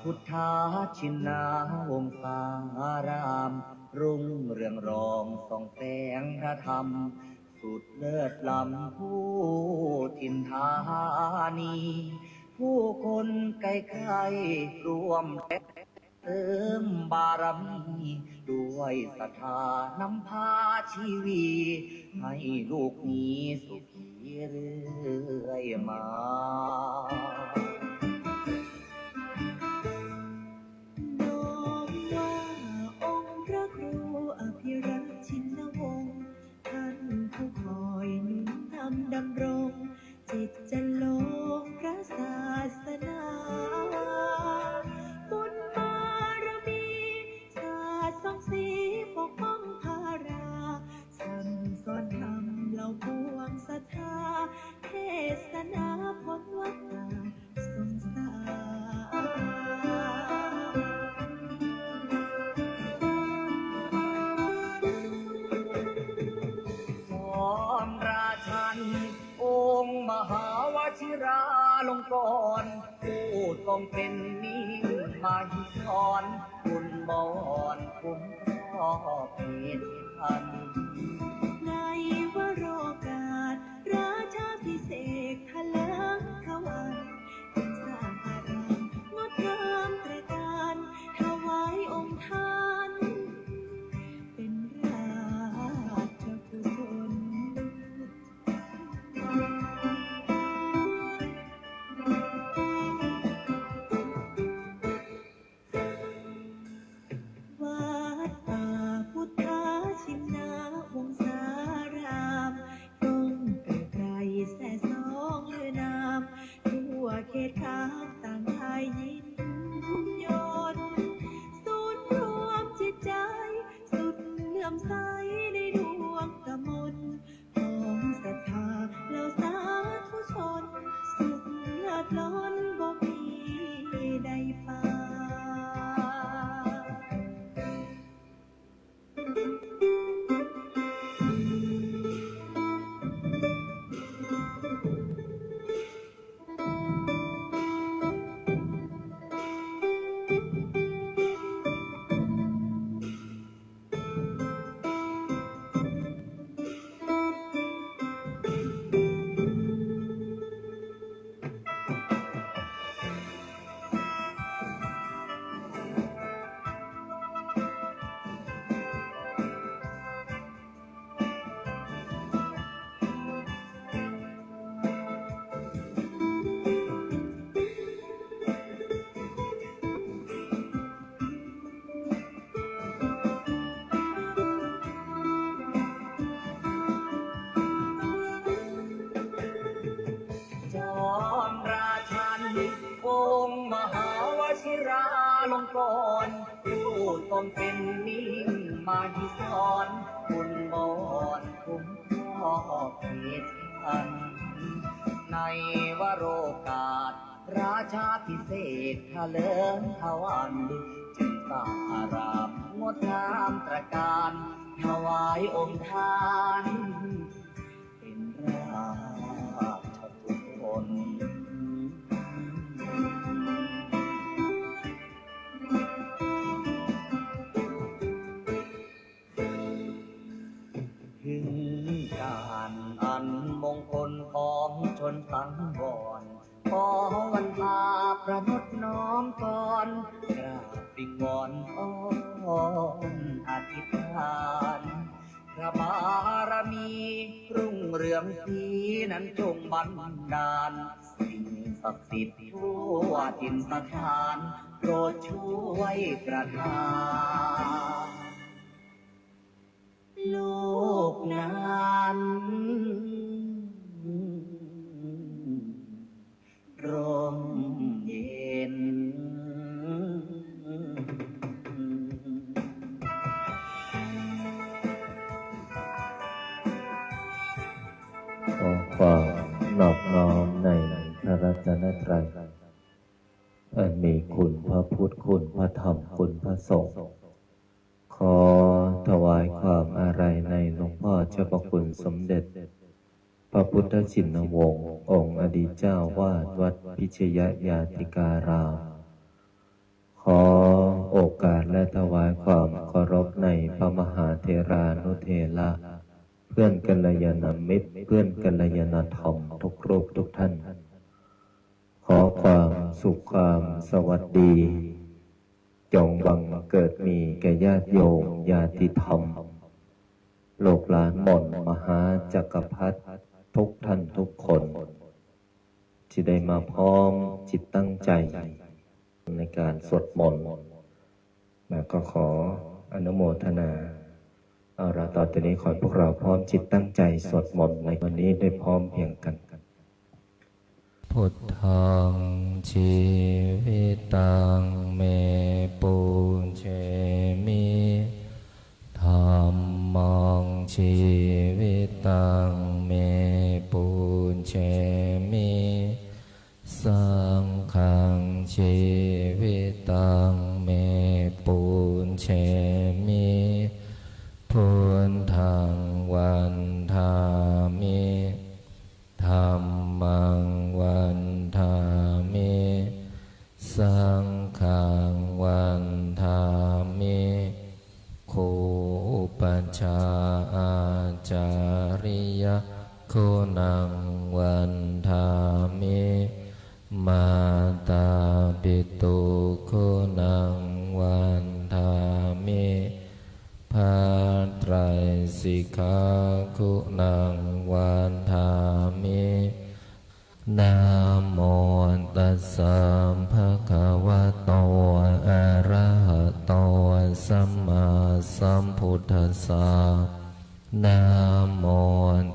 พุทธาชินาวงศาราม รุ่งเรืองรองส่องแสงพระธรรม สุดเลิศล้ำผู้ถิ่นธานี ผู้คนไกลๆรวมเติมบารมีด้วยศรัทธานำพาชีวีให้ลูกนี้สุขีเรื่อยมาน้อมว่าองค์พระครูอภิรักษ์ชินวงศ์ท่านผู้คอยหนุนนำดำรงจิตจะลงพระศาสนาบุญบารมีศาสตร์สองสีปกป้องภาราสั่งสอนธรรมเหล่าปวงศรัทธาเทศนาผลวัดตาสงสารราชันองค์มหาวชิราลงกรณ์ผู้ทรงเป็นนิมาหิศรบุญบอนคุ้มครอบเหตุพันในวโรกาสราชาพิเศษทะเลิงขวันเป็นสร้างอารามงดงามตระการถวายองค์ท่านเป็นราชกุศลวัดป่าพุทธาชินาวงศารามตรงเกิดไกลแส่สองเลือนามทั่วเขตข้างต่างไทยยินยนศูนย์รวมจิตใจสุดเลื่อมใสในดวงกมลของศรัทธาเหล่าสาธุชนสุขเลิศล้นบ่มีใดปานองค์มหาวชิราลงกรณ์ผู้ทรงเป็นนิมาหิศรบุญบอนคุ้มครอบเหตุพันในวโรกาสราชาพิเศษทะเลิงทวันจึงสร้างอารามงดงามตระการถวายองค์ท่านเป็นราชกุศลถึงการอันมงคลของชนสังวรขอวันพาประนดน้อมก่อนกราบวิงวอนอ้อนอธิษฐานพระบารมีรุ่งเรืองสีนั้นจงบันดาลสิ่งศักดิ์สิทธิ์ทั่วถิ่นสถานโปรดช่วยประทานโลกนั้นร่มเย็นขอความนอบน้อมในพระรัตนตรัยอันมีคุณพระพุทธคุณพระธรรมคุณพระสงฆ์ขอถวายความอาลัยในหลวงพ่อเจ้าพระคุณสมเด็จพระพุทธชินวงศ์องค์อดีตเจ้าวาดวัดพิชยญาติการาม โอกาสและถวายความเคารพในพระมหาเถรานุเถระเพื่อนกัลยาณมิตรเพื่อนกัลยาณธรรมทุกรูปทุกท่านขอความสุขความสวัสดีจงบังเกิดมีแก่ญาติโยมญาติธรรมโลกหลานหม่นมหาจักรพรรดิทุกท่านทุกคนที่ได้มาพร้อมจิตตั้งใจในการสวดมนต์แล้วก็ขออนุโมทนาเอาละต่อจากนี้ขอให้พวกเราพร้อมจิตตั้งใจสวดมนต์ในวันนี้ได้พร้อมเพรียงกันพุทธังชีวิตังเมปุเชมิธัมมังชีวิตังเมปุเชมิสังฆังชีวิตังเมปุเชมิพุทธังวันทามิธัมมังวันทามิสังฆังวันทามิคูปัชฌาอาจาริยคุณังวันทามิมาตาปิตุคุณังวันทามิภาไตรสิกขาคุณังวันทามินะโมตัสสะภะคะวะโตอะระหะโตสัมมาสัมพุทธัสสะนะโม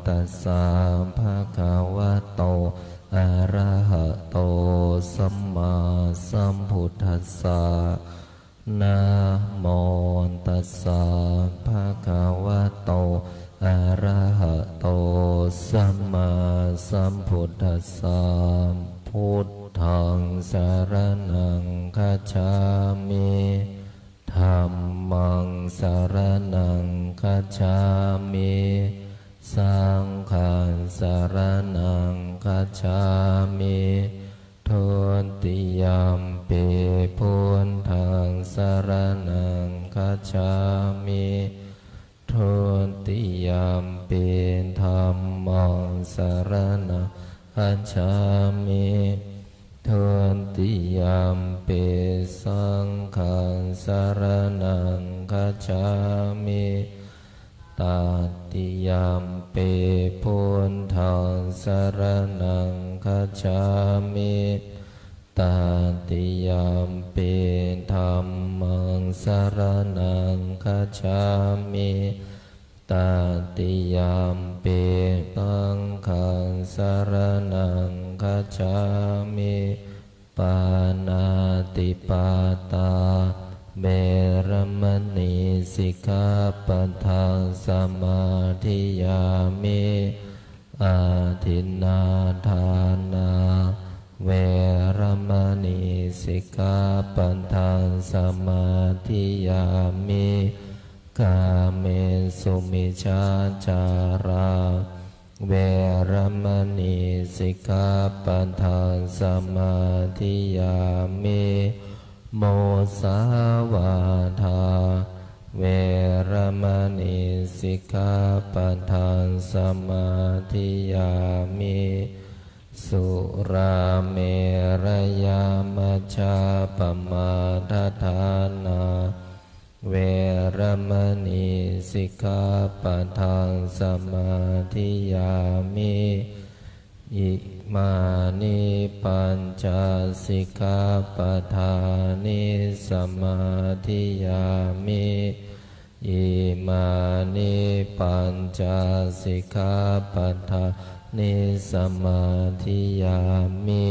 ตัสสะภะคะวะโตอะระหะโตสัมมาสัมพุทธัสสะนะโมตัสสะภะคะวะโตอะระหะโตสัมมาสัมพุทธัสสะพุทธังสรณังคัจฉามิธัมมังสรณังคัจฉามิสังฆังสรณังคัจฉามิทุติยัมปิพุทธังสรณังคัจฉามิทุติยัมปิธัมมังสรณังคัจฉามิทุติยัมปิสังฆังสรณังคัจฉามิตติยัมปิพุทธังสรณังคัจฉามิตติยัมปิธัมมังสรณังคัจฉามิตติยัมปิสังฆังสรณังคัจฉามิปานาติปาตาเวรมณีสิกขาปัฏฐานสมาธิยามิอาทินนาทานาเวรมณีสิกขาปัฏฐานสมาธิยามิกาเมสุมิจฉาจาราเวรมณีสิกขาปัฏฐานสมาธิยามิโมสาวาทาเวรมณีสิกขาปัฏฐานสมาธิยามิสุราเมรยามัชฌาปมาทฐานาเวรมณีสิกขาปัฏฐานสมาธิยามิอิมานิปัญจสิกขาปัฏฐานิสมาธิยามิอิมานิปัญจสิกขาปัฏฐานิสมาธิยามิ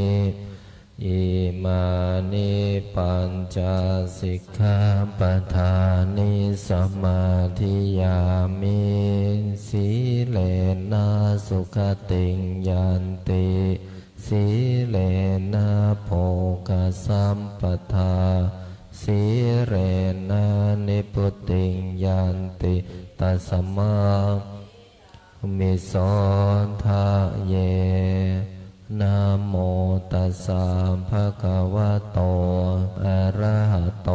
อิมานิปัญจสิกขาปัฏฐานิสมาธิยามิสีเลนะสุขติงยันติสีเลนะโภคสัมปทาสีเรนะนิพุติงยันติตัสมามิโสทะเยนะโมตัสสะภะคะวะโตอะระหะโต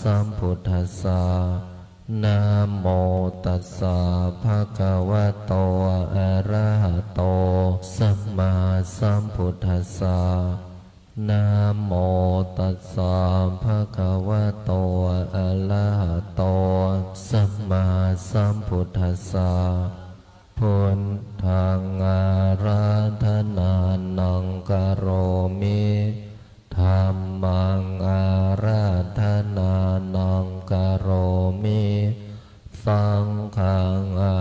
สัมพุทธัสสะนะโมตัสสะภะคะวะโตอะระหะโตสัมมาสัมพุทธัสสะนะโมตัสสะภะคะวะโตอะระหะโตสัมมาสัมพุทธัสสะพุทธังอาราธนานังกโรมิธัมมังอาราธนานังกโรมิสังฆังอา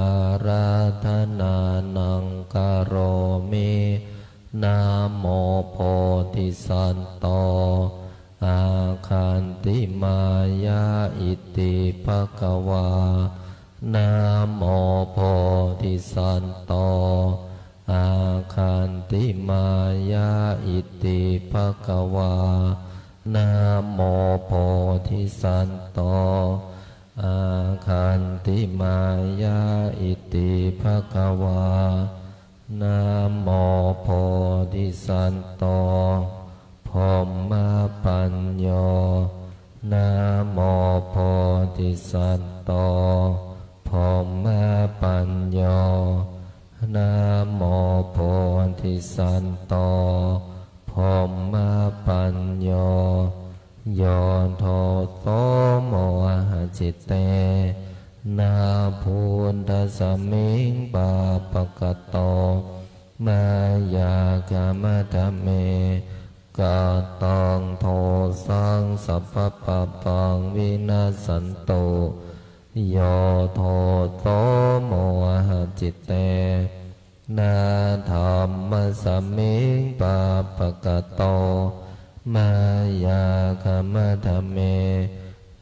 ราธนานังกโรมินะโมโพธิสัตโตอาคันติมายาอิติภควานะโมโพธิสัตโตอาคันติมายาอิติภควานะโมโพธิสัตโตอาคันติมายาอิติภควานะโมโพธิสัตโตพรหมปัญโยนะโมโพธิสัตโตพรหมปัญโยนะโมโพธิสัตโตพรหมปัญโยโยโทโสโมหะจิตเตนาภูนทสมิงปาปะกะโตมายากามะธเมกาตังโทสังสัพพะปะปังวินาสันโตโยโทโสโมหะจิตเตนาธรรมสมิงปาปะกะโตมายากามะธเม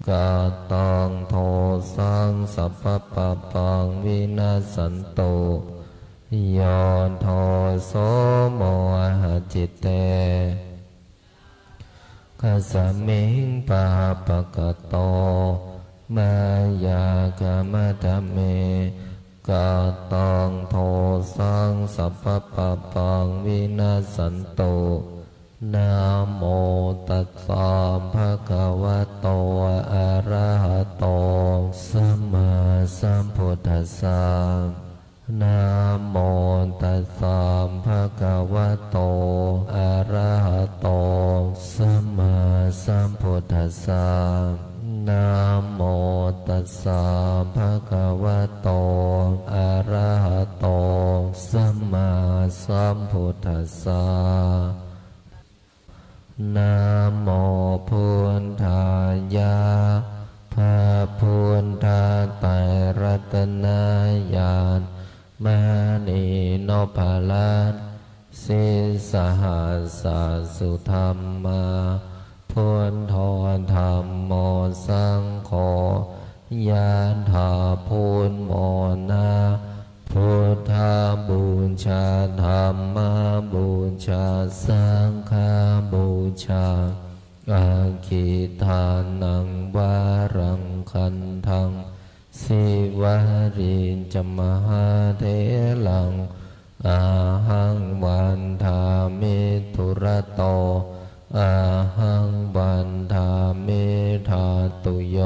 กาตังโทสังสัพพะปะปังวินาสันโตโยโทโสโมหะจิตเตกัสสมิงปาปะกะโตมายากามะธเมกาตังโทสังสัพพะปะปังวินาสันโตนะโมตัสสะภะคะวะโตอะระหะโตสัมมาสัมพุทธัสสะนะโมตัสสะภะคะวะโตอะระหะโตสัมมาสัมพุทธัสสะนะโมตัสสะภะคะวะโตอะระหะโตสัมมาสัมพุทธัสสะนะโมพุทธายะพระพุทธไตรรัตนญาณมณีโนภาลัสสิสหัสสสุธรรมาพุทโธธรรมโมสังโฆยะถาพุทโมนาพุทธบูชาธรรมบูชาสังฆบูชาอาคิทานังวารังคันทังสิวาริจมหาเถลังอาหังวันทามิทุระโตอาหังวันทามิธาตุโย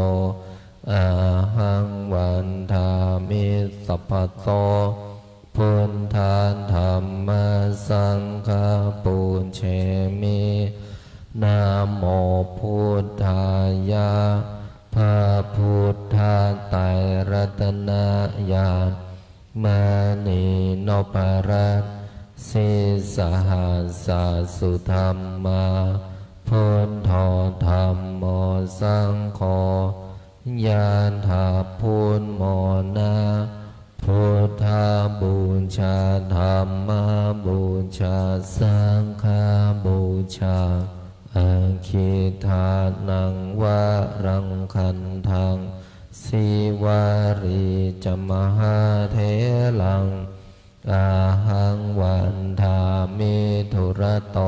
อาหังวันทามิสัพพะโตพุทธาธรรมสังฆปูญเชมินะโมพุทธายะพระพุทธไตรรัตนญาณมณีโนภาลัสสิสหัสสสุธรรมาพุทโธธรรมโมสังโฆยะถาพุทโมนาพุทธบูชาธรรมบูชาสังฆบูชาอาคิทานังวารังคันทังสิวาริจมหาเถลังอาหังวันทามิทุระโต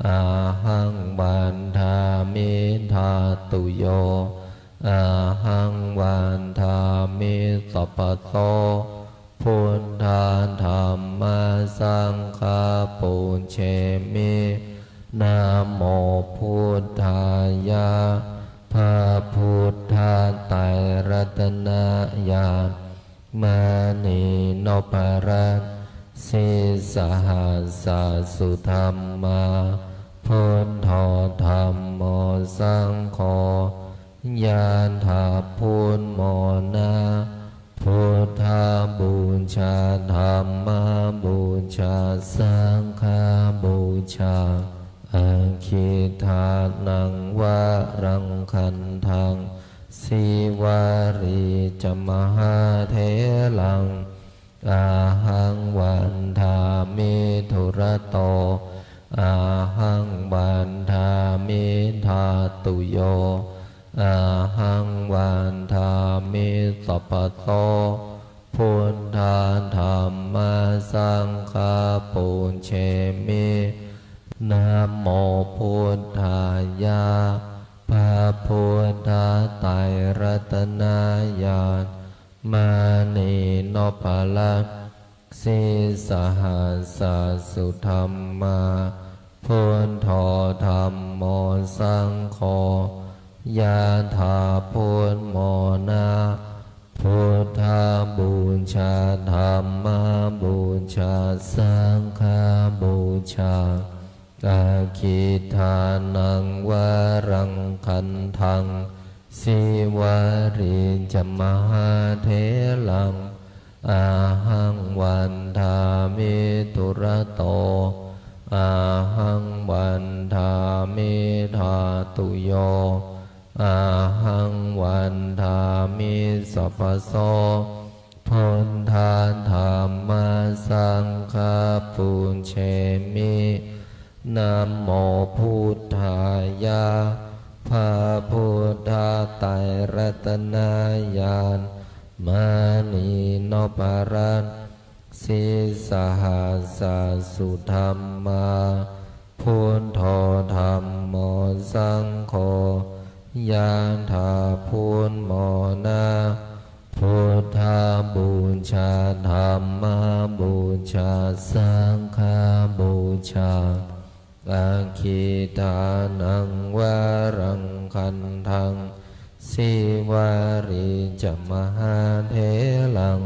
อาหังวันทามิธาตุโยอาหังวันทามิสัพพะโตพุทธาธรรมสังฆปูญเชมินะโมพุทธายะพระ รัตนญาณมานีโนปรัตสิสหัสสะสุธรรมาพุทโธธัมโมสังโฆญาณถาพุทโมนาพุทธาบูชาธัมมาบูชาสังฆาบูชาอาคิทานังวะรังคันทังสิวารีจมหาเทลังอาหังวันทามิธุระโตอาหังวันทามิธาตุโยอาหังวันทามิสัพพโตพุทธาธัมมาสังฆาปุญเชมินะโมพุทธายะพระพุทธไตรรัตนญาณมานีโนภลัสสิสหัสสะสุธรรมาพุทโธธัมโมสังโฆญาถาพุทโมนาพุทธาบูชาธัมมาบูชาสังฆาบูชาอาคิทานังวะรังคันทังสิวาริจมหาเทลังอาหังวันทามิตุระโตอาหังวันทามิธาตุโยอาหังวันทามิสัพพโสพุทธาธัมมาสังฆาปุญเชมินะโมพุทธายะพระพุทธไตรรัตนญาณมานีโนปรัตสิสหัสสะสุธรรมาพุทโธธัมโมสังโฆญาณาพุทโมนาพุทธาบูชาธัมมาบูชาสังฆาบูชาอาคิทานังวะรังคันทังสิวาริจมหาเทลัง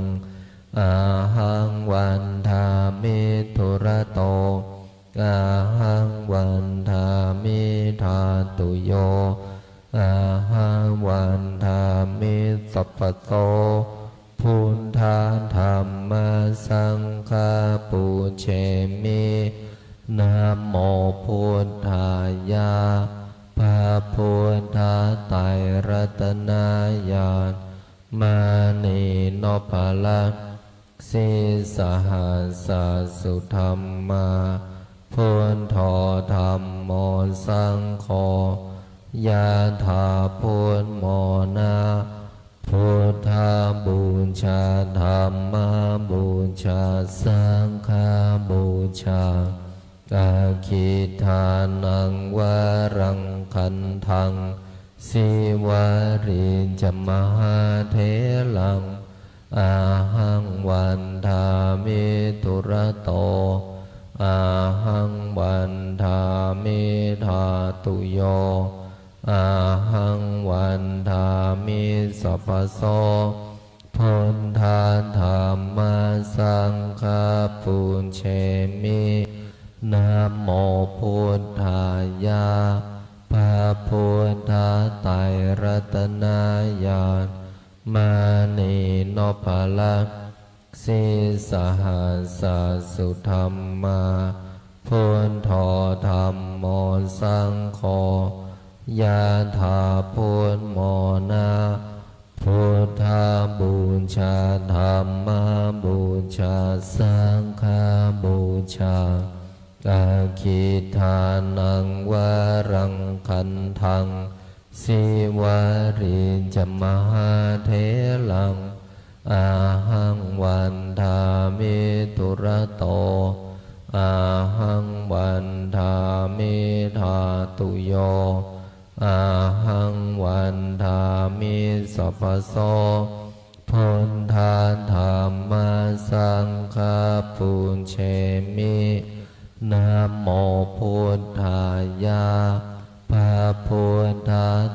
อาหังวันทามิธุระโตอาหังวันทามิธาตุโยอาหังวันทามิสัพพโตพุทธาธัมมาสังฆาปุญเชมินะโมพุทธายะพระพุทธไตรรัตนญาณมานีโนภลัสสิสหัสสะสุธรรมาพุทโธธัมโมสังโฆญาถาพุทโมนาพุทธาบูชาธัมมาบูชาสังฆาบูชาอาคิทานังวะรังคันทังสิวาริจมหาเทลังอาหังวันทามิตุระโตอาหังวันทามิธาตุโยอาหังวันทามิสัพพโสพุทธาธัมมาสังฆาปุญเชมินะโมพุทธายะพระพุทธไตรรัตนญาณมานีโนภลัสสิสหัสสะสุธรรมาพุทโธธัมโมสังโฆญาถาพุทโมนาพุทธาบูชาธัมมาบูชาสังฆาบูชาอาคิทานังวะรังคันทังสิวาริจมหาเทลังอาหังวันทามิตุระโตอาหังวันทามิธาตุโยอาหังวันทามิสัพพโสพุทธาธัมมาสังฆาปุญเชมินะโมพุทธายะพระพุทธ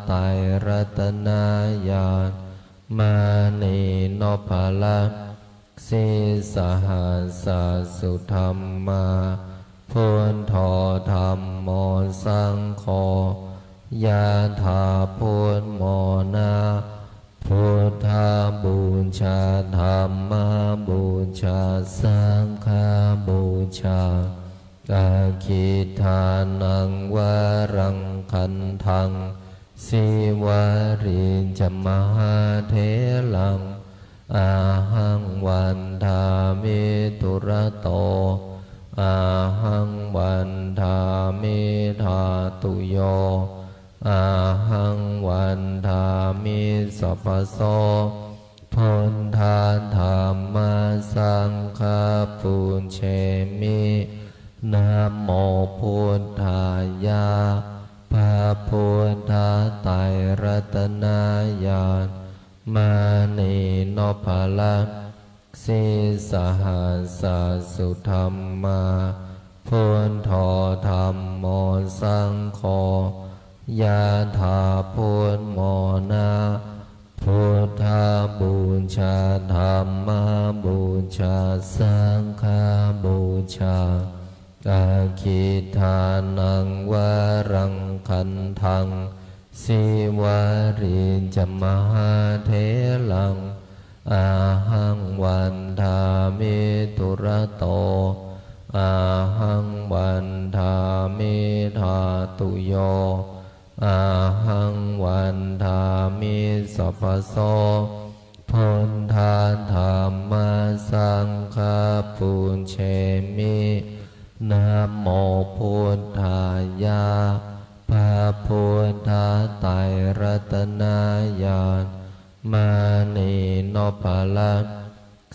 ไตรรัตนญาณ มานีโนภาละสีสหัสสุธรรมาพุทโธธรรมโมสังโฆยะถาพุทโมนาพุทธาบูชาธรรมบูชาสังฆบูชาอาคิทานังวรังคันทังสิวาริจมหาเถลังอาหังวันทามิตุระโตอาหังวันทามิธาตุโยอาหังวันทามิสัพพโสพุทธาธรรมสังฆปุญเชมินะโมพุทธายะพระพุทธไตรรัตนญาณมานีโนภาละสีสหัสสุธรรมาพุทโธธรรมโมสังโฆยะถาพุทโมนาพุทธาบูชาธรรมบูชาสังฆบูชาอาคิทานังวรังคันทังสิวาริจมหาเถลังอาหังวันทามิตุระโตอาหังวันทามิธาตุโยอาหังวันทามิสัพพโสพุทธาธรรมสังฆปุญเชมินะโมพุทธายะพระพุทธไตรรัตนญาณมานีโนภาละ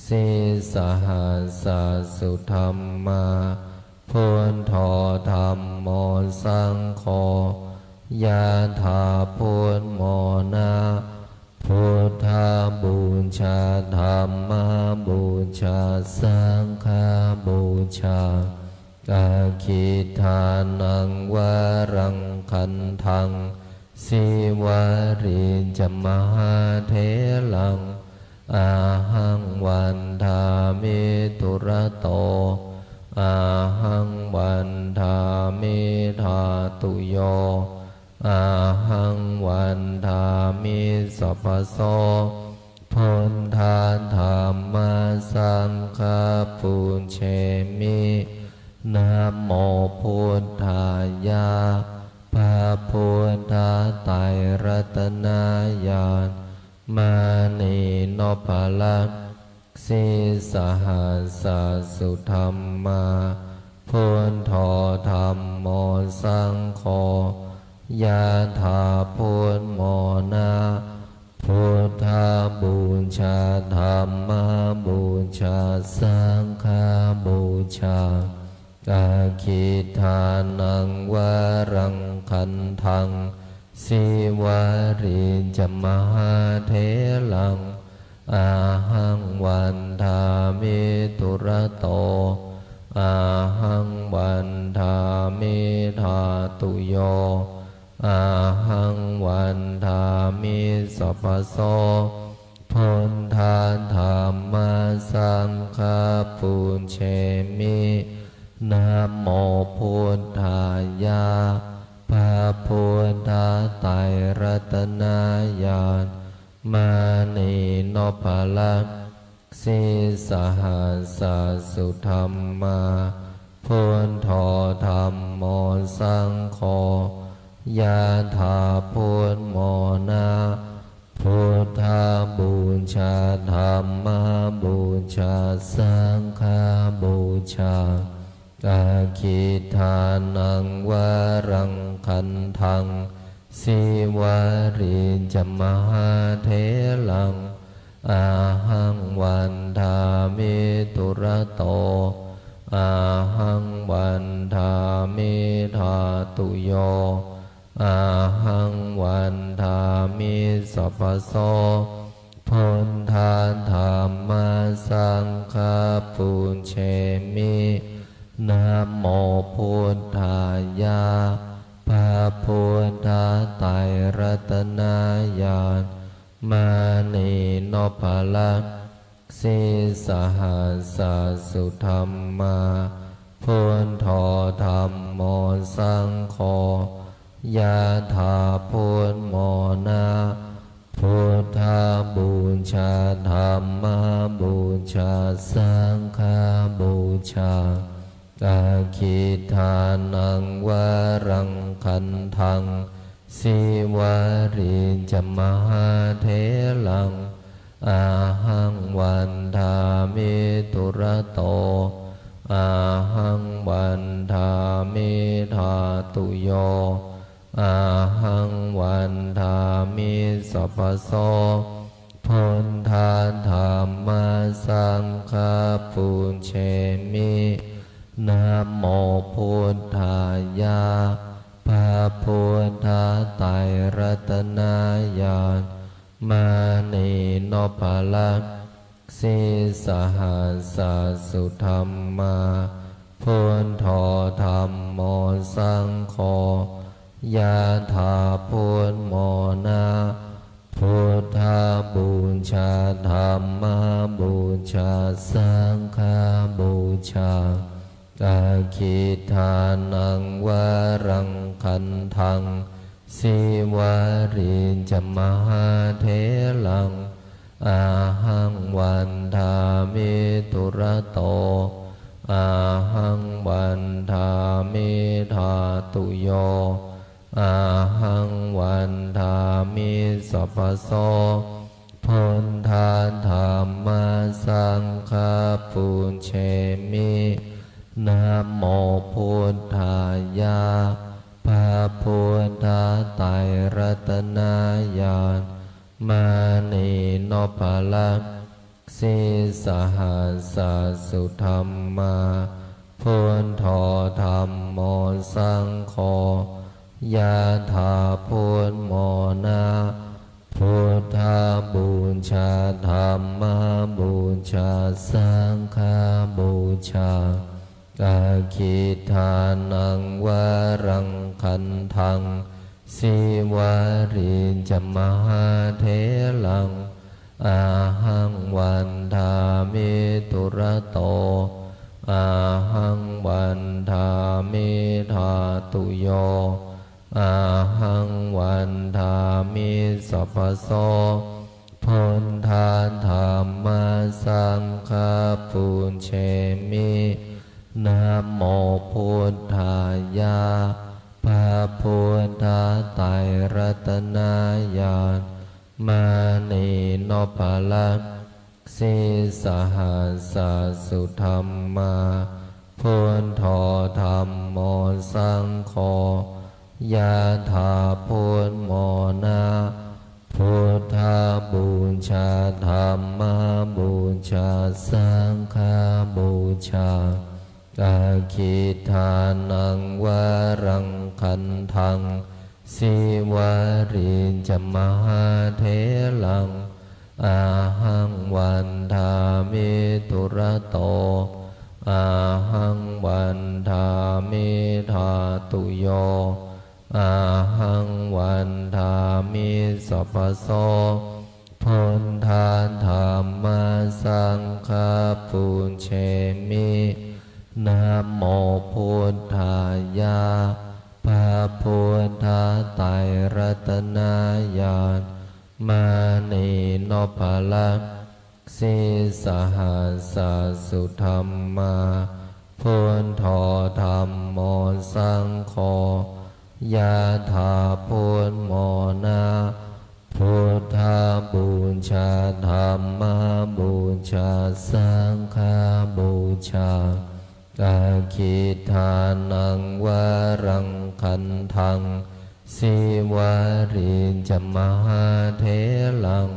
สีสหัสสุธรรมาพุทโธธรรมโมสังโฆยะถาพุทโมนาพุทธาบูชาธรรมบูชาสังฆบูชาอาคิทานังวรังคันทังสิวาริจมหาเถลังอาหังวันทามิตุระโตอาหังวันทามิธาตุโยอาหังวันทามิสัพพโสพุทธาธรรมสังฆปุญเชมินะโมพุทธายะพระพุทธไตรรัตนญาณมานีโนภาละสีสหัสสุธรรมาพุทโธธรรมโมสังโฆยะถาพุทโมนาพุทธาบูชาธรรมบูชาสังฆบูชาอาคิทานังวรังคันทังสิวาริจมหาเถลังอาหังวันทามิตุระโตอาหังวันทามิธาตุโยอาหังวันทามิสัพพโสพุทธาธรรมสังฆปุญเชมินะโมพุทธายะพระพุทธไตรรัตนญาณมานีโนภาละสีสหัสสุธรรมาพุทโธธรรมโมสังโฆยะถาพุทโมนาพุทธาบูชาธรรมบูชาสังฆบูชาอาคิทานังวรังคันทังสิวาริจมหาเถลังอาหังวันทามิตุระโตอาหังวันทามิธาตุโยอาหังวันทามิสัพพโสพุทธาธรรมสังฆปุญเชมินะโมพุทธายะพระพุทธไตรรัตนญาณ มานีโนภาลังสีสหัสสุธรรมาพุทโธธรรมโมสังโฆยะถาพุทโมนาพุทธบูชาธรรมบูชาสังฆบูชาอาคิทานังวรังคันทังสิวาริจมหาเถลังอาหังวันทามิตุระโตอาหังวันทามิธาตุโยอาหังวันทามิสัพพโสพุทธาธรรมสังฆปุญเชมินะโมพุทธายะพระพุทธไตรรัตนญาณมานีโนภาลังสีสหัสสุธรรมาพุทโธธรรมโมสังโฆยะถาพุทโมนาพุทธบูชาธรรมบูชาสังฆบูชาอาคิทานังวรังคันทังสิวาริจมหาเถลังอาหังวันทามิตุระโตอาหังวันทามิธาตุโยอาหังวันทามิสัพพโสพุทธาธรรมสังฆปุญเชมินะโมพุทธายะพระพุทธไตรรัตนญาณมานีโนภาลังสีสหัสสุธรรมาพุทโธธรรมโมสังโฆยะถาพุทโมนาพุทธบูชาธรรมบูชาสังฆบูชาอาคิทานังวรังคันทังสิวาริจมหาเถลังอาหังวันทามิตุระโตอาหังวันทามิธาตุโยอาหังวันทามิสัพพโสพุทธาธรรมสังฆปุญเชมินะโมพุทธายะพระพุทธไตรรัตนญาณมานีโนภาลังสีสหัสสุธรรมาพุทโธธรรมโมสังโฆยะถาพุทโมนาพุทธบูชาธรรมบูชาสังฆบูชาอาคิทานังวรังคันทังสิวาริจมหาเถลังอาหังวันทามิตุระโตอาหังวันทามิธาตุโยอาหังวันทามิสัพพโสพุทธาธรรมสังฆปุญเชมินะโมพุทธายะพระพุทธไตรรัตนญาณมานีโนภาลังสีสหัสสุธรรมาพุทโธธรรมโมสังโฆยะถาพุทโมนาพุทธบูชาธรรมบูชาสังฆบูชาอาคิทานังวรังคันทังสิวาริจมหาเถลัง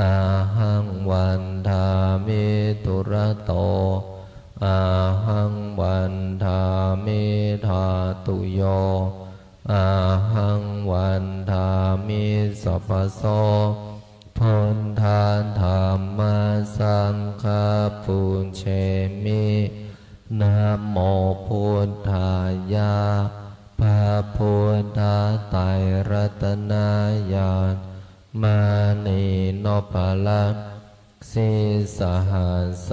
อาหังวันทามิตุระโตอาหังวันทามิธาตุโยอาหังวันทามิสัพพโสพุทธาธรรมสังฆปุญเชมินะโมพุทธายะพระพุทธไตรรัตนญาณ มานีโนภาลังสีสหัส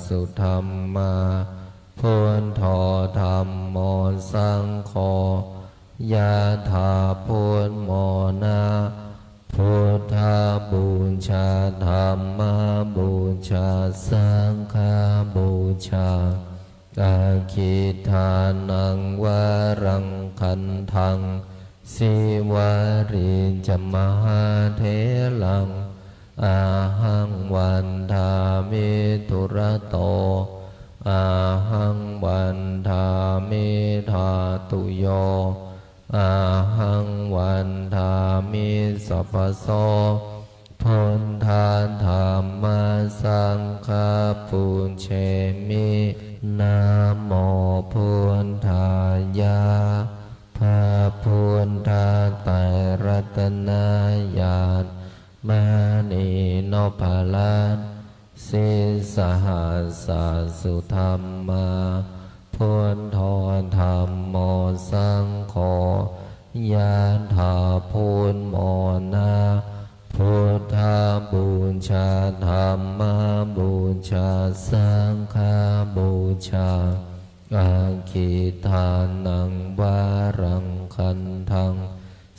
สุธรรมาพุทโธธรรมโมสังโฆยะถาพุทโมนาพุทธาบูชาธรรมบูชาสังฆบูชาอาคิทานังวารังคันทังสิวาริจมหาเถลังอาหังวันทามิทุระโตอาหังวันทามิธาตุโยอาหังวันทามิสัพพโสพุทธาธรรมสังฆปุญเชมินะโมพุทธายะพระพุทธไตรรัตนญาณมานีโนภาลังสีสหัสสุธรรมาพุทโธธรรมโมสังโฆยะถาพุทโมนาพุทธาบูชาธรรมบูชาสังฆบูชาอาคิทานังวารังคันทัง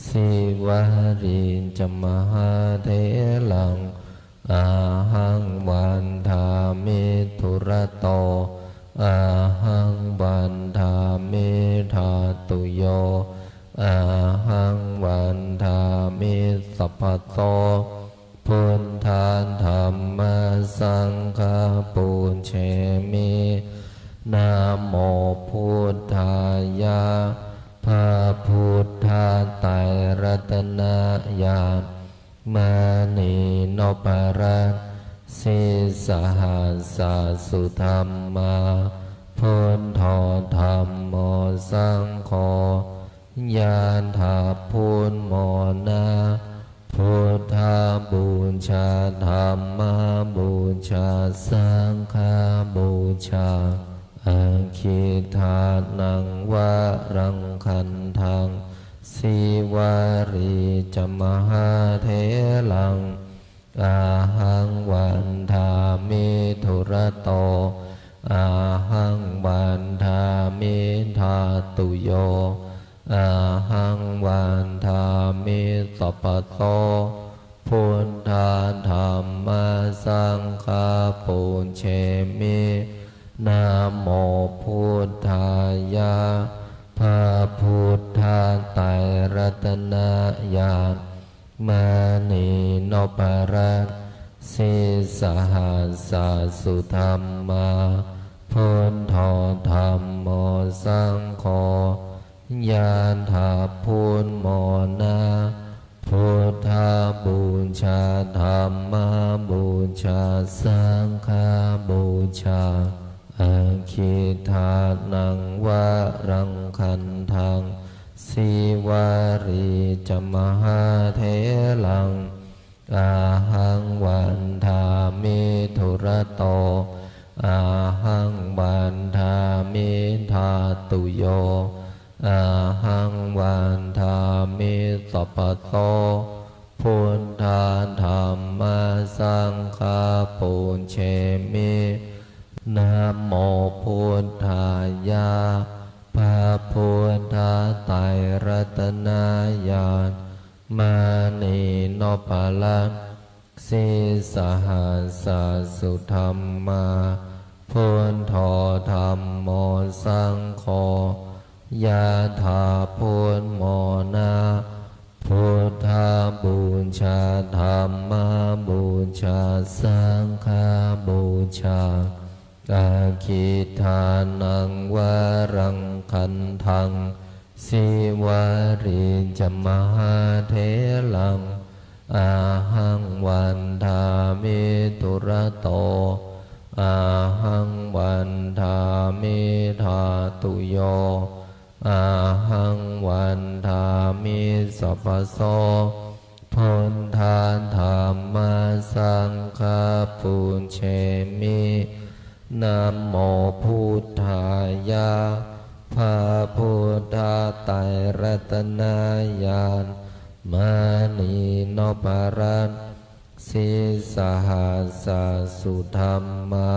สิวาริจมหาเถลังอาหังวันทามิทุระโตอาหังวันทามิธาตุโยอาหังวันทามิสัพพโตพุทธาธรรมสังฆปุญเชมินะโมพุทธายะพระพุทธไตรรัตนญาณมานีโนภาลังสีสหัสสุธรรมาพุทโธธรรมโมสังโฆยะถาพุทโมนาพุทธาบูชาธรรมบูชาสังฆบูชาอาคิทานังวารังคันทังสิวาริจมหาเถลังอาหังวันทามิทุระโตอาหังวันทามิธาตุโยอาหังวันทามิสัพพโสพุทธาธรรมสังฆปุญเชมินะโมพุทธายะพระพุทธไตรรัตนญาณมานีโนภาลังสีสหัสสุธรรมาพุทโธธรรมโมสังโฆยะถาพุทโมนาพุทธาบูชาธรรมบูชาสังฆบูชาอาคิทานังวารังคันทังสิวาริจมหาเถลังอาหังวันทามิทุระโตอาหังวันทามิธาตุโยอาหังวันทามิสัพพโสพุทธาธรรมสังฆปุญเชมินะโมพุทธายะพระพุทธไตรรัตนญาณมานีโนภาลังสีสหัสสุธรรมาพุทโธธรรมโมสังโฆยะถาพุทโมนาพุทธาบูชาธรรมบูชาสังฆบูชาอาคิทานังวารังคันทังสิวาริจมหาเถลังอาหังวันทามิทุระโตอาหังวันทามิธาตุโยอาหังวันทามิสัพพโสพุทธาธรรมสังฆปุญเชมินะโมพุทธายะพระพุทธไตรรัตนญาณ มานีโนปารันสิสหัสสสุธรรมา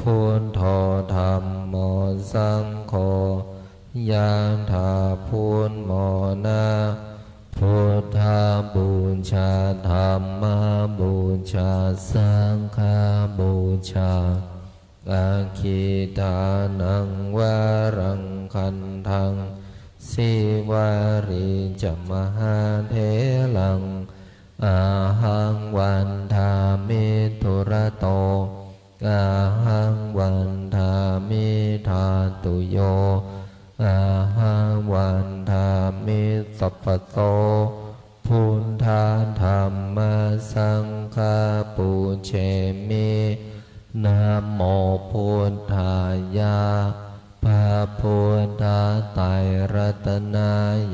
พุทโธธรรมโมสังโฆยานถาพุทโมนาพุทธาบูชาธรรมบูชาสังฆบูชาอาคิทานังวารังคันทังสิวาริจมหาเถลังอาหังวันทามิทุระโตอาหังวันทามิธาตุโยอาหังวันทามิสัพพโตพุทธาธรรมสังฆปูเชมินะโมพุทธายะพระพุทธไตรรัตน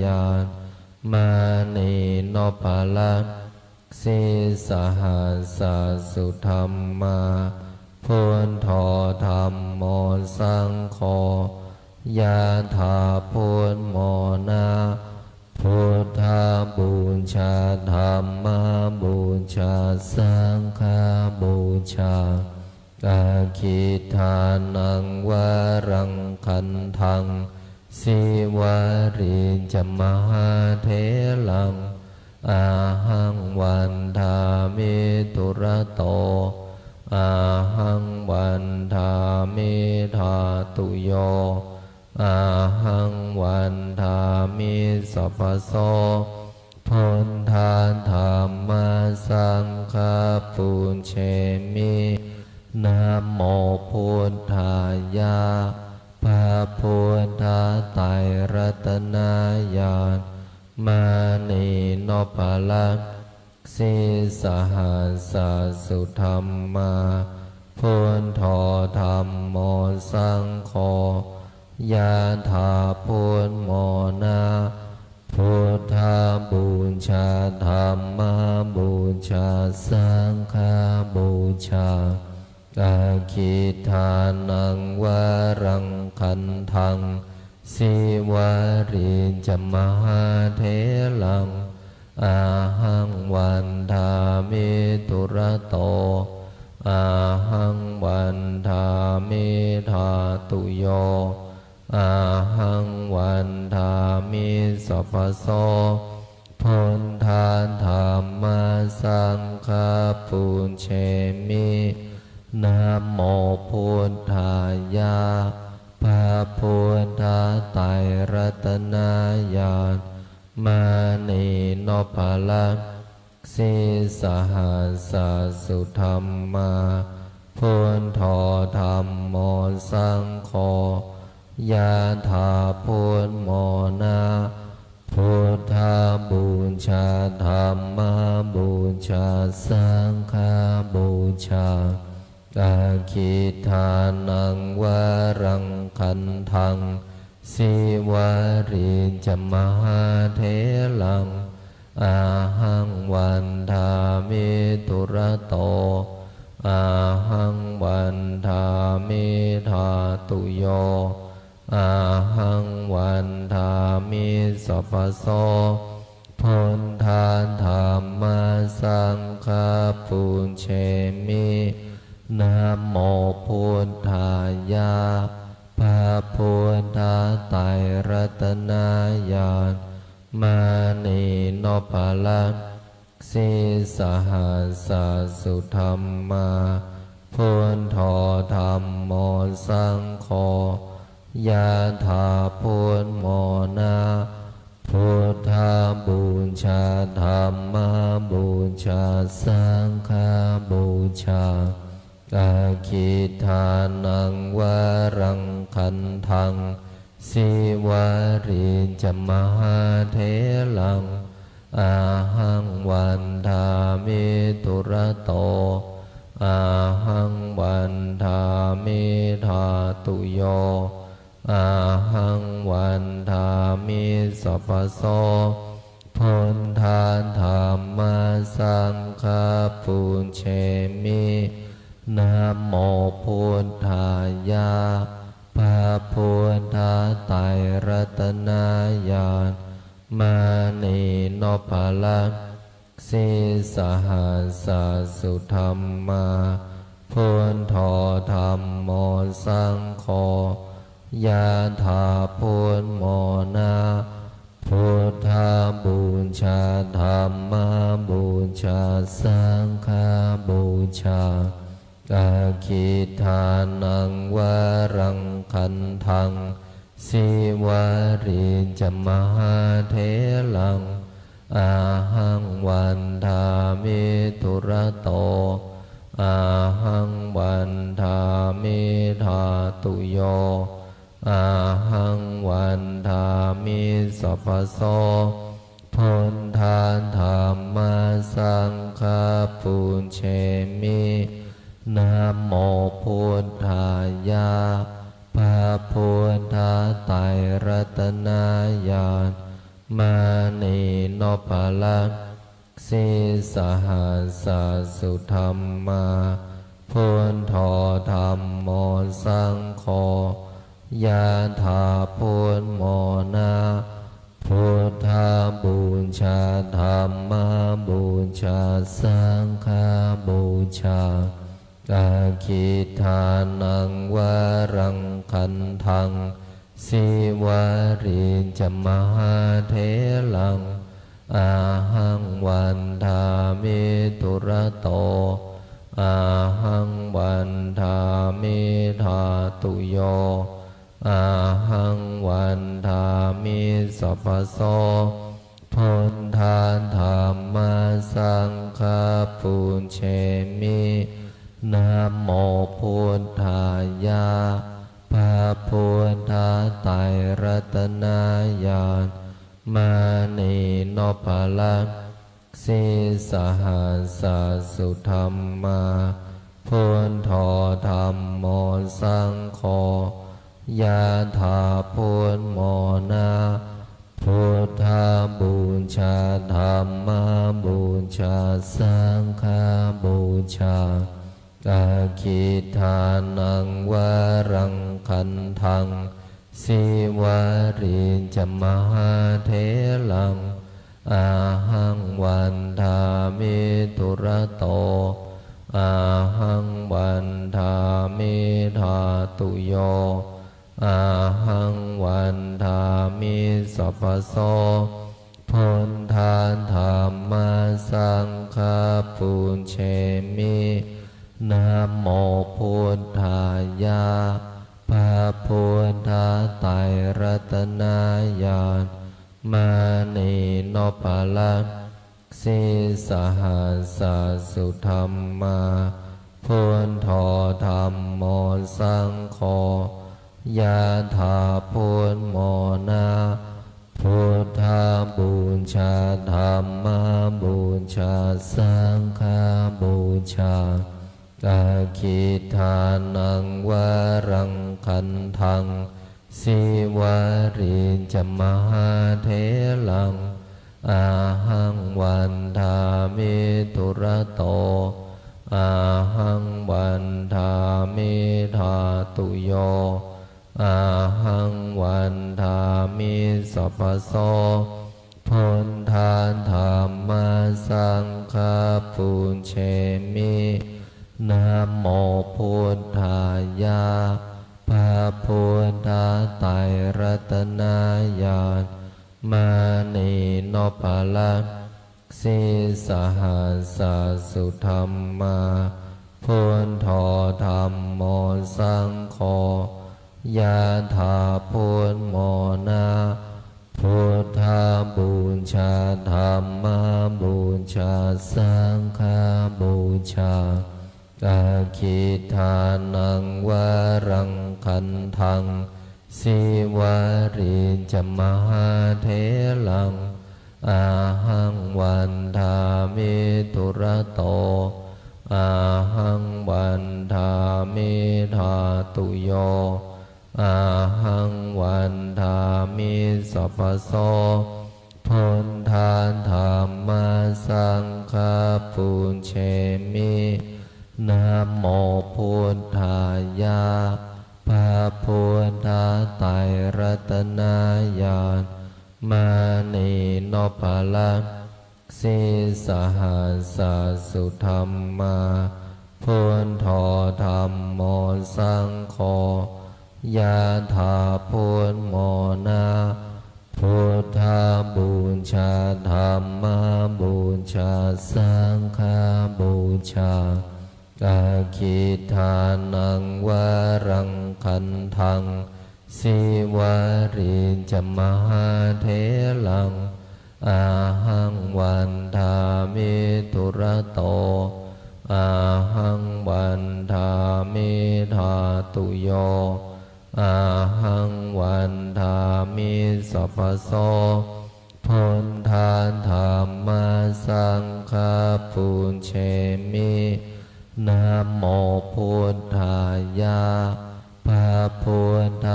ญาณมานีโนปาลัสสิสหัสสสุธรรมาพุทโธธรรมโมสังโฆยะถาพุทโมนาพุทธาบูชาธรรมบูชาสังฆบูชาอาคิทานังวารังคันทังสิวาริจมหาเถลังอาหังวันทามิทุระโตอาหังวันทามิธาตุโยอาหังวันทามิสัพพโสพุทธาธรรมสังฆปูเชมินะโมพุทธายะพระพุทธไตรรัตนญาณมานีโนปาลัสสิสหัสสสุธรรมาพุทโธธรรมโมสังโฆยะถาพุทโมนาพุทธาบูชาธรรมบูชาสังฆบูชาอาคิทานังวารังคันทังสิวาริจมหาเถลังอาหังวันทามิทุระโตอาหังวันทามิธาตุโยอาหังวันทามิสัพพโสพุทธาธรรมสังฆปูเชมินะโมพุทธายะพระพุทธไตรรัตนญาณมานีโนปาลัสสิสหัสสสุธรรมาพุทโธธรรมโมสังโฆยะถาพุทโมนาพุทธาบูชาธรรมบูชาสังฆบูชาอาคิทานังวารังคันทังสิวาริจมหาเถลังอาหังวันทามิทุระโตอาหังวันทามิธาตุโยอาหังวันทามิสัพพโสพุทธาธรรมสังฆปูเชมินะโมพุทธายะพระพุทธไตรรัตนญาณมานีโนปาลัสสิสหัสสสุธรรมาพุทโธธรรมโมสังโฆยะถาพุทโมนาพุทธาบูชาธรรมบูชาสังฆบูชาอาคิทานังวารังคันทังสิวาริจมหาเถลังอาหังวันทามิทุระโตอาหังวันทามิธาตุโยอาหังวันทามิสัพพโสพุทธาธรรมสังฆปูเชมินะโมพุทธายะพระพุทธไตรรัตนญาณมานีโนปา ลังสีสหัสสุธรรมาพุทโธธัมโมสังโฆยะถาพุทโมนาพุทธาบูชาธัมมาบูชาสังฆาบูชาอาคิทานังวารังคันทังสิวาริจมหาเถลังอาหังวันทามิทุระโตอาหังวันทามิธาตุโยอาหังวันทามิสัพพโสพุทธานธรรมสังฆปุญเชมินะโมพุทธายะพระพุทธไตรรัตนญาณมานีนพลังสีสหัสสุธรรมาพุทโธธัมโมสังโฆยะถาพุทโมนาพุทธาบูชาธัมมาบูชาสังฆาบูชาอาคิทานังวารังคันทังสิวาริจมหาเถลังอาหังวันทามิทุระโตอาหังวันทามิธาตุโยอาหังวันทามิสัพพโสพุทธานธรรมสังฆปุญเชมินะโมพุทธายะพระพุทธไตรรัตนญาณมานีนพลังสีสหัสสุธรรมาพุทโธธัมโมสังโฆยะถาพุทโมนาพุทธาบูชาธัมมาบูชาสังฆาบูชาอาคิทานังวารังคันทังสิวาริจมหาเถลังอาหังวันทามิทุระโตอาหังวันทามิธาตุโยอาหังวันทามิสัพพโสพุทธานธรรมสังฆปุญเชมินะโมพุทธายะพระพุทธไตรรัตนญาณมานีนพลังสีสหัสสุธรรมาพุทโธธัมโมสังโฆยะถาพุทโมนาพุทธาบูชาธัมมาบูชาสังฆาบูชาอาคิทานังวารังคันทังสิวาริจมหาเถลังอาหังวันทามิทุระโตอาหังวันทามิธาตุโยอาหังวันทามิสัพพโสพุทธานธรรมสังฆปุญเชมินะโมพุทธายะพระพุทธไตรรัตนญาณมานีนพลังสีสหัสสุธรรมาพุทโธธัมโมสังโฆยะถาพุทโมนาพุทธาบูชาธัมมาบูชาสังฆาบูชาอาคิทานังวารังคันทังสิวาริจมหาเถลังอาหังวันทามิทุระโตอาหังวันทามิธาตุโยอาหังวันทามิสัพพโสพุทธานธรรมสังฆปุญเชมินะโมพุทธายะพระพุทธไตรรัตนญาณมานีนพลัง สีสหัสสุธรรมาพุทโธธัมโมสังโฆยะถาพุทโมนาพุทธาบูชาธัมมาบูชาสังฆาบูชากาคิทานังวารังคันทังสิวาริจมหาเถลังอาหังวันทามิทุระโตอาหังวันทามิธาตุโยอาหังวันทามิสัพพโสพุทธาธัมมาสังฆาปุญเชมินะโมพุทธายะพระพุทธ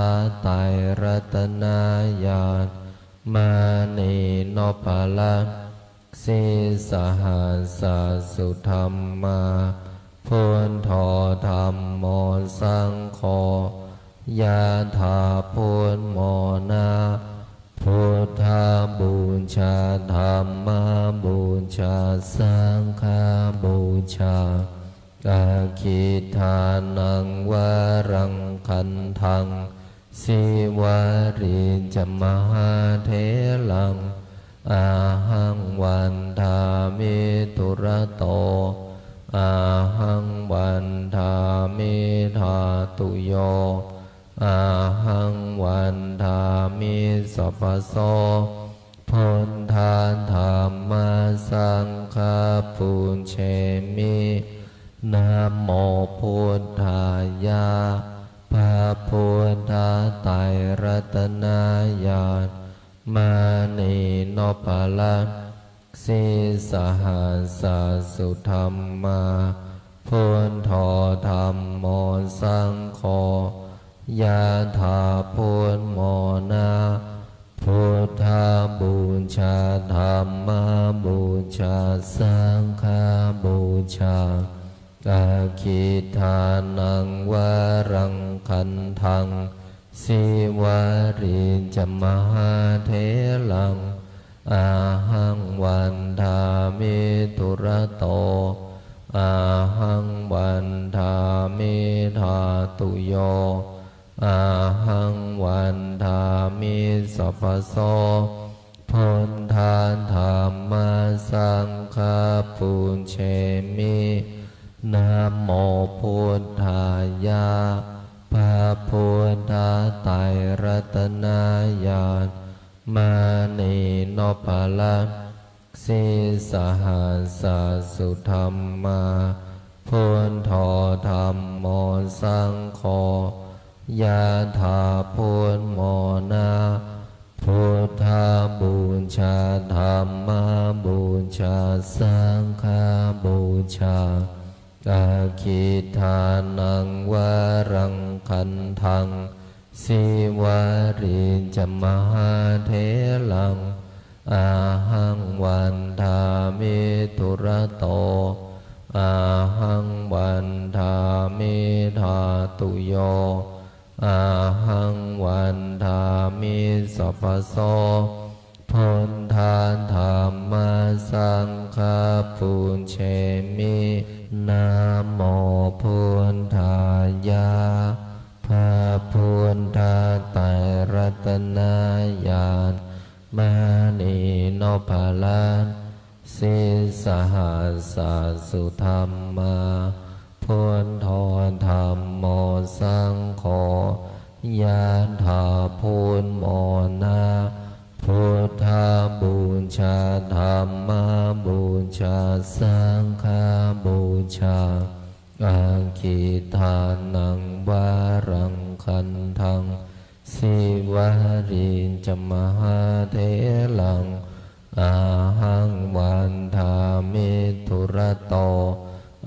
ไตรรัตนญาณมานีโนภลังสีสหัสสุธรรมาพุทโธธัมโมสังโฆยะถาพุทโมนาพุทธาบูชาธัมมาบูชาสังฆาบูชากาคิทานังวารังคันทังสิวาริจมหาเถลังอาหังวันทามิทุระโตอาหังวันทามิธาตุโยอาหังวันทามิสัพพโสพุทธาธัมมาสังฆาปุญเชมินะโมพุทธายะพระพุทธไตรรัตนญาณมานีโนภลังสีสหัสสุธรรมาพุทโธธัมโมสังโฆยะถาพุทโมนาพุทธาบูชาธัมมาบูชาสังฆาบูชากาคิทานังวารังคันทังสิวาริจมหาเถลังอาหังวันทามิทุระโตอาหังวันทามิธาตุโยอาหังวันทามิสัพพโสพุทธาธัมมาสังฆาปุญเชมินะโมพุทธายะพระพุทธไตรรัตนญาณมานีโนภลังสีสหัสสุธรรมาพุทโธธัมโมสังโฆยะถาพุทโมนาพุทธาบูชาธัมมาบูชาสังฆาบูชากาคิทานังวารังคันทังสิวาริจมหาเถลังอาหังวันทามิทุระโตอาหังวันทามิธาตุโยอาหังวันทามิสัพพโสพุทธาธัมมาสังฆาปุญเชมินะโมพุทธายะพระพุทธไตรรัตนญาณมานีโนภลังสีสหัสสุธรรมาพุทโธธัมโมสังโฆยะถาพุทโมนาพุทธาบูชาธัมมาบูชาสังฆาบูชาอาคิทานังวารังคันทังสิวาริจมหาเถลังอาหังวันทามิทุระโต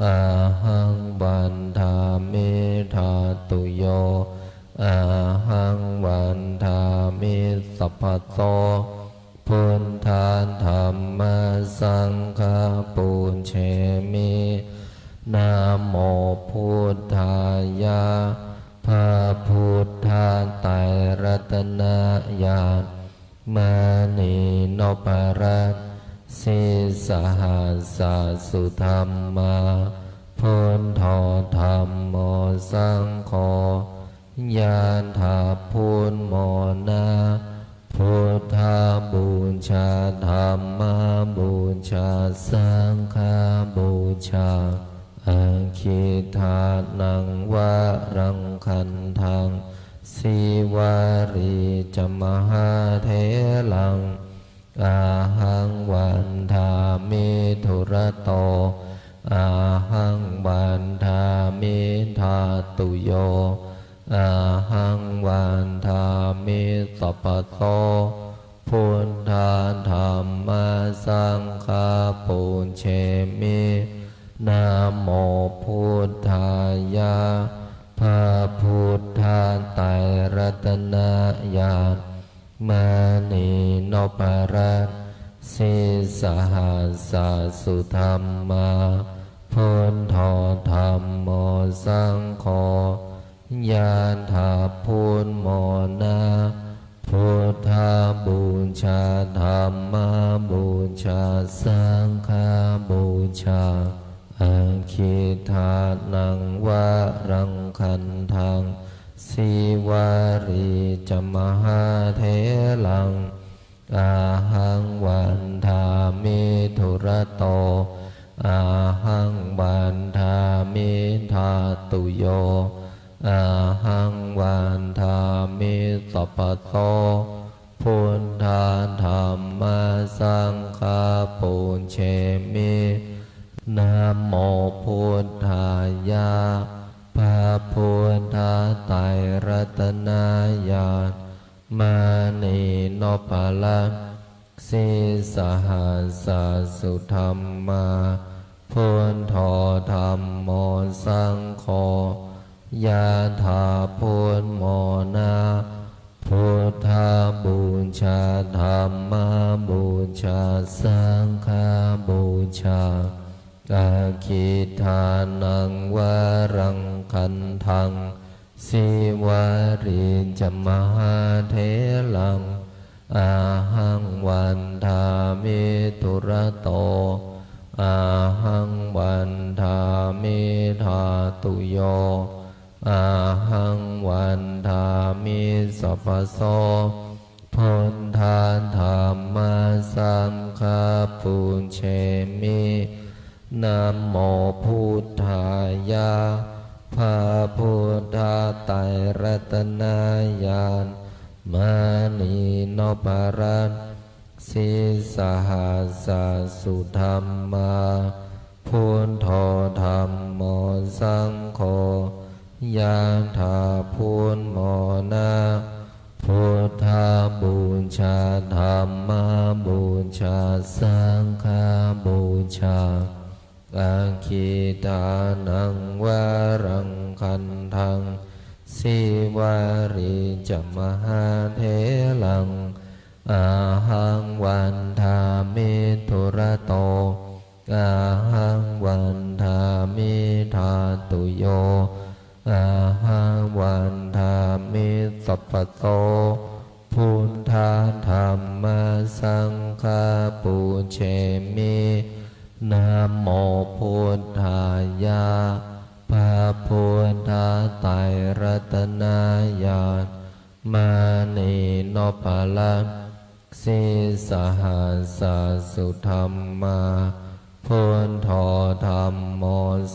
อาหังวันทามิธาตุโยอาหังวันทามิสัพพโสพุทธาธัมมาสังฆาปุญเชมินะโมพุทธายะพระพุทธไตรรัตนญาณมานีโนภลัง สิสหัสสะสุธรรมาพุทโธธัมโมสังโฆยานถาพุทโมนาพุทธาบูชาธัมมาบูชาสังฆาบูชาอาคิทานังวะรังคันทังสีวารีจมหาเถลังอาหังวันทามิธุระโตอาหังวันทามิทาตุโยอาหังวันทามิสัพพโตพุทธาธัมมาสังฆาปุญเชมินะโมพุทธายะพระพุทธาไตรรัตนญาณมานีนพรัตน์สิสหัสสะสุธรรมาพุทโธธัมโมสังโฆยานถาพุทโมนาพุทธาบูชาธัมมาบูชาสังฆาบูชาอาคิทานังวะรังคันทังสีวารีจมหาเถลังอาหังวันทามิธุระโตอาหังวันทามิทาตุโยอาหังวันทามิสัพพโตพุทธาธัมมาสังฆาปุญเชมินะโมพุทธายะพระพุทธาไตรรัตนญาณมานีนพรัตน์สิสหัสสะสุธรรมาพุทโธธัมโมสังโฆยะถาพุทโมนาพุทธาบูชาธัมมาบูชาสังฆาบูชาอาคิทานังวะรังคันทังสีวารีจมหาเถลังอาหังวันทามิธุระโตอาหังวันทามิทาตุโยอาหังวันทามิสัพพโสพุทธาธัมมาสังฆาปุญเชมินะโมพุทธายะพระพุทธาไตรรัตนญาณมานีนพรัตน์สิสหัสสะสุธรรมาพุทโธธัมโมสังโฆยะถาพุทโมนาพุทธาบูชาธัมมาบูชาสังฆาบูชาอาคิทานังวะรังคันทังสีวารีจมหาเถลังอาหังวันทามิธุระโตอาหังวันทามิทาตุโยอาหังวันทามิสัพพโตพุทธาธัมมาสังฆาปุญเชมินะโมพุทธายะพระพุทธาไตรรัตนญาณมานีนพรัตน์สิสหัสสะสุธรรมาพุทโธธัมโม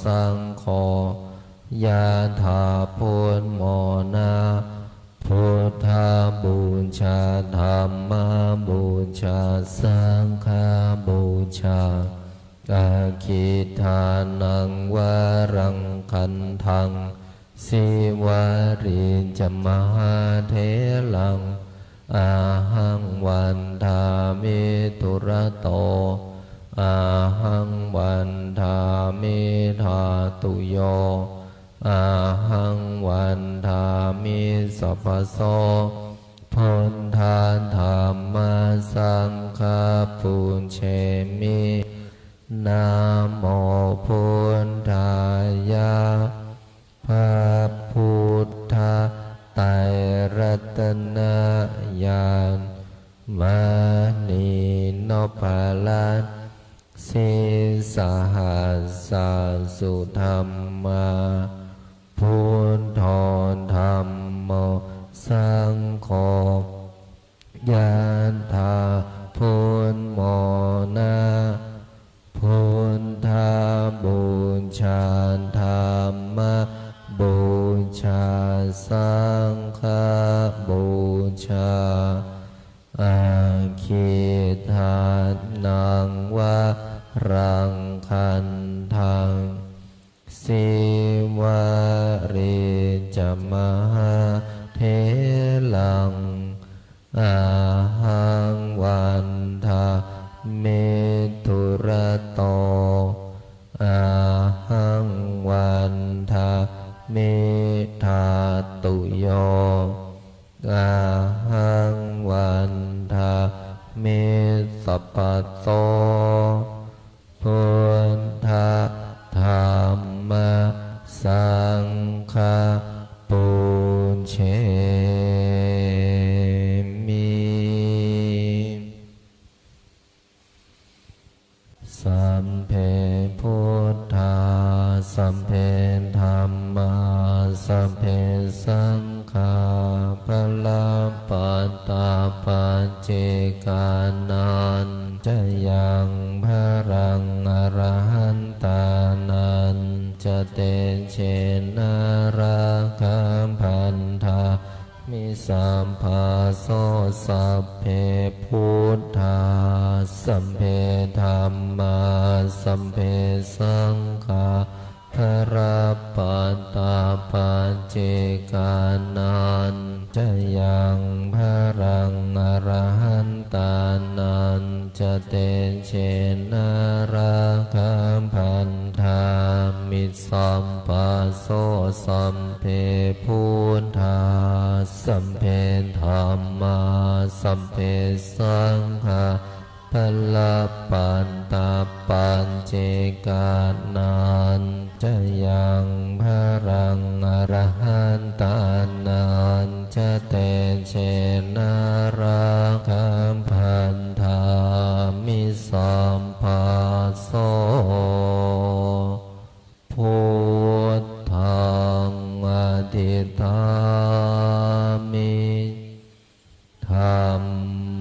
สังโฆยะถาพุทโมนาพุทธาบูชาธัมมาบูชาสังฆาบูชาอาคิทานังวะรังคันทังสีวารีจมหาเถลังอาหังวันทามิธุระโตอาหังวันทามิทาตุโยอาหังวันทามิสัพพโสพุทธาธัมมาสังฆาปุญเชมินะโมพุทธายะพระพุทธไตรรัตนญาณมานีนพรัตน์ สิสหัสสะสุธรรมาพุทโธธรรมโมสังโฆยันธาพุทโมนะพุทธาบูชาธรรมบูชาสังฆบูชาอาคิทานังวะรังคันทังสิวะริจมหาเทลังอาหังวันทาเมตุระโตอาหังวันทาเมธาตุโยอาหังวันทาเมสัพพโตพุทธธรรมสังฆปุญเชมิสัมเพพุทธาสัมเพธัมมาสัมเพสังฆาพละปัตตาปัจเจกานันจะยังพรังอรหันตานันจะเตเชนาราคัมพันธามิสัมภาโสสัพเพพุทธาสัมเพธัมมาสัมเพสังฆาพระปัตตาปัจเจกานันจะยังพรังอรหันตานันจะเตเชนาราคัมพันธามิสัมภาโสสัมเพพุทธาสัมเพธัมมาสัมเพสังฆาพละปัตตาปัจเจกานันจะยังพรังอรหันตานันจะเตเชนาราคัมพันธามิสัมภาโสพุทธังอธิษฐามิธัม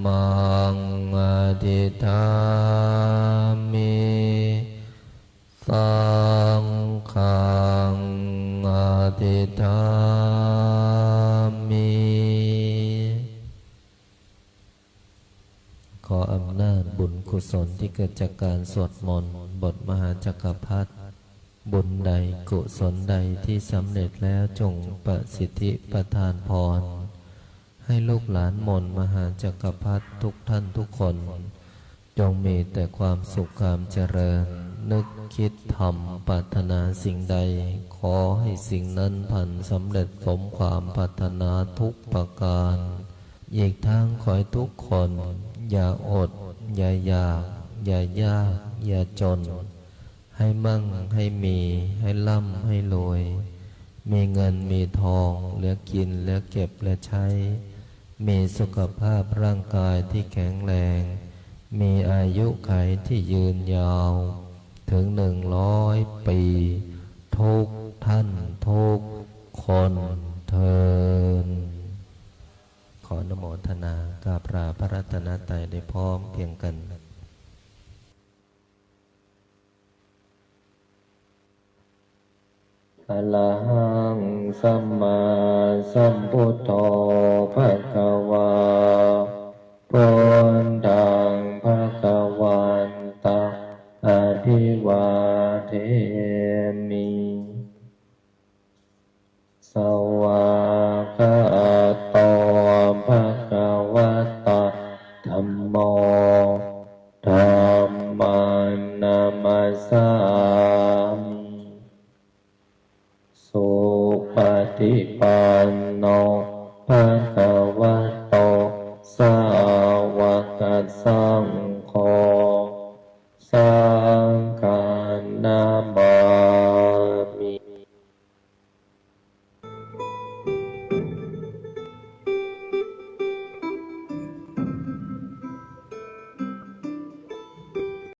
มังอธิษฐามิสังฆังอธิษฐามิขออำนาจบุญกุศลที่เกิดจากการสวดมนต์บทมหาจักรพรรดิบุญใดกุศลใดที่สำเร็จแล้วจงประสิทธิประทานพรให้ลูกหลานมนต์มหาจักรพรรดิทุกท่านทุกคนจงมีแต่ความสุขความเจริญนึกคิดทำปรารถนาสิ่งใดขอให้สิ่งนั้นพันสำเร็จสมความปรารถนาทุกประการอีกทั้งขอให้ทุกคนอย่าอดอย่าอยากอย่ายากอย่าจนให้มั่งให้มีให้ร่ำให้รวยมีเงินมีทองเหลือกินเหลือเก็บเหลือใช้มีสุขภาพร่างกายที่แข็งแรงมีอายุขัยที่ยืนยาวถึง100 ปีทุกท่านทุกคนเทินขออนุโมทนากราบลาพระรัตนตรัยได้พร้อมเพียงกันอะระหังสัมมาสัมพุทโธภะคะวาพุทธังภะคะวันตังอภิวาเทมิสวากขาโตภะคะวะตะธัมโมธัมมังนามัสสามิสุปฏิปันโน